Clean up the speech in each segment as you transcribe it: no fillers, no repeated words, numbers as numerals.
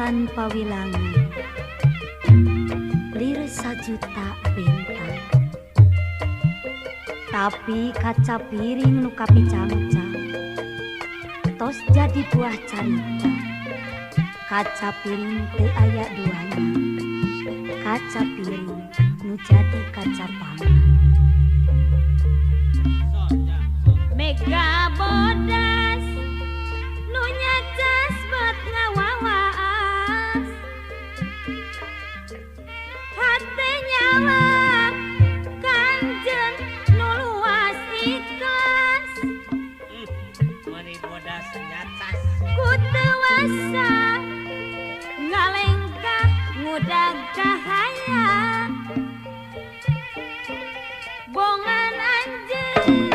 tanpa wilangan, lir sajuta bintang. Tapi kaca piring nu kapicangcang tos jadi buah carita. Kaca piring teu aya duanya, kaca piring nu jadi kaca pangan. Mega bodas nu nyacas buat ngawawas, hate nyawa kanjeng nu luas ikhlas. Mari bodas nyacas Ku tewasa ngalengkah ngudag cahaya, bongan anjeun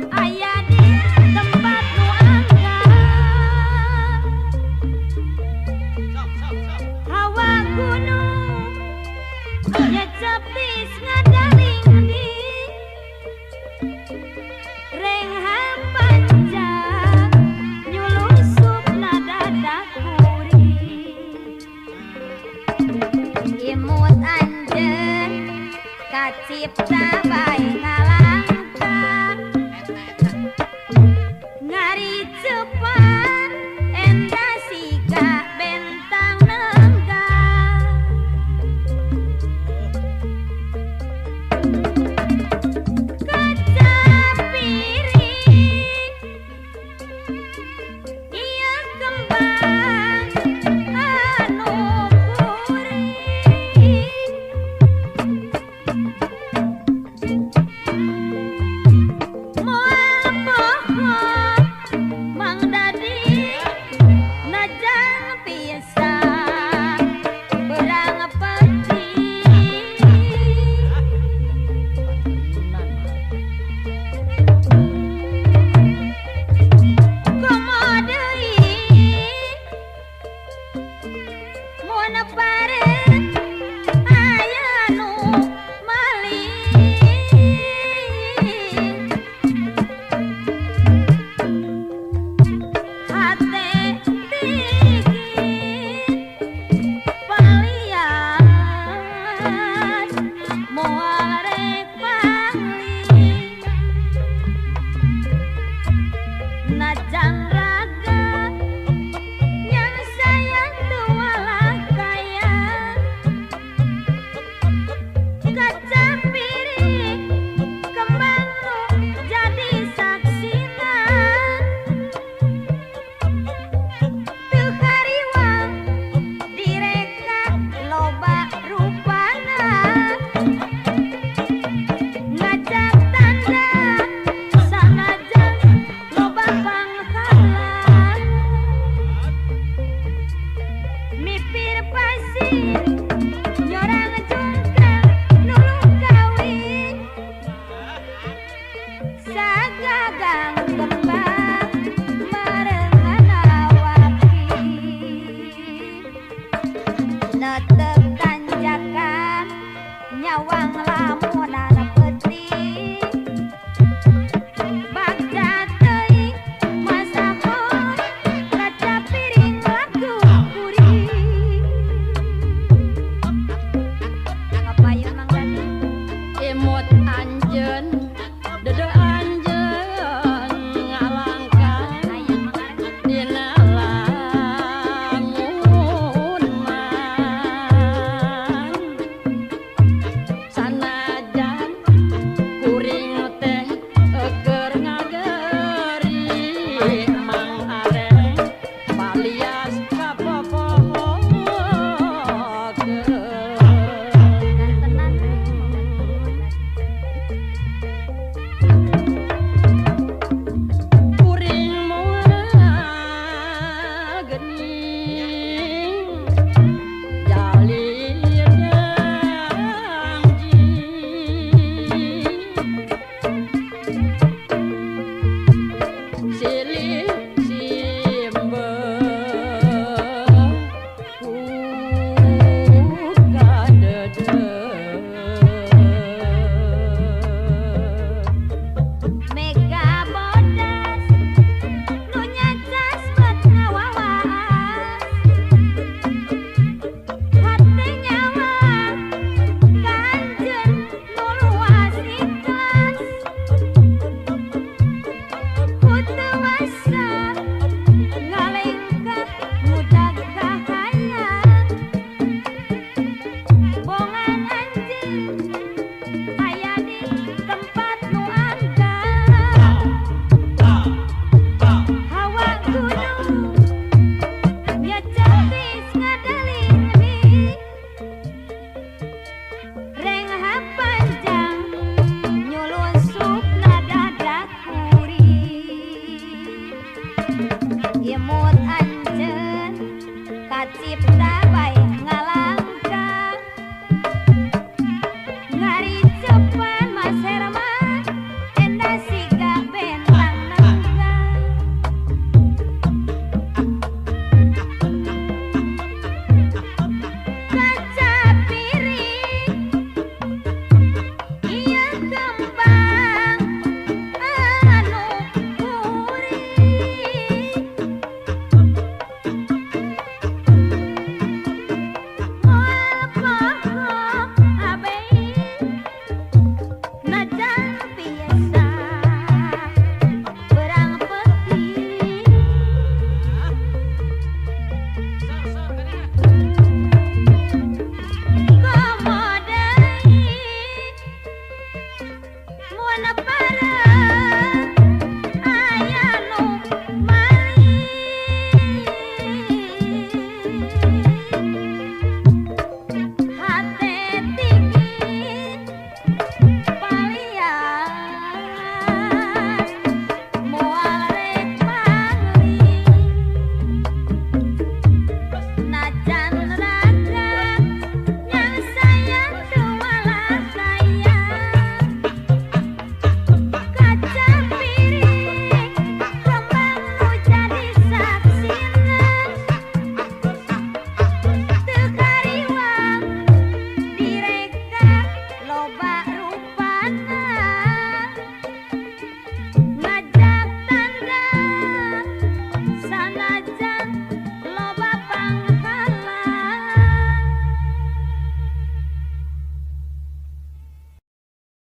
aya di tempat nu angga. Hawa gunung nyecep tis ngadaling di reng hampanjang nyulusup nada dakuri. Imut anjeun kacipta bae ngalangkah, ngari cepat endah siga bentang nenggah. Kaca piring ieu kembang anu puri, moal pohon Mang Dadi najang pisan berang peti. Komo deui mun paret aya nu malih, hate tigin palian moal rek pangling. Najan raga yang sayang tualah kaya, kaca piring kembang nu jadi saksina. Teu hariwang direka loba rupana, ngajak tanda sanajan loba panghalang. Mipir pasir nyorang jungkang nulung aya di